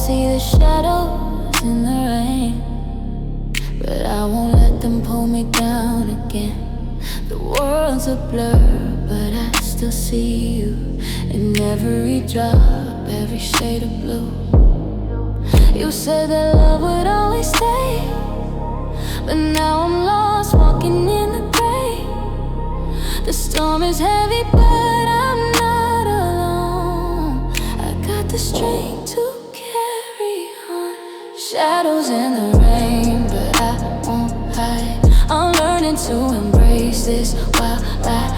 see the shadows in the rain, but I won't let them pull me down again. The world's a blur, but I still see you in every drop, every shade of blue. You said that love would always stay, but now I'm lost, walking in the gray. The storm is heavy, but I'm not alone. I got the strength to carry on. Shadows in the rain, but I won't hide. I'm learning to embrace this while I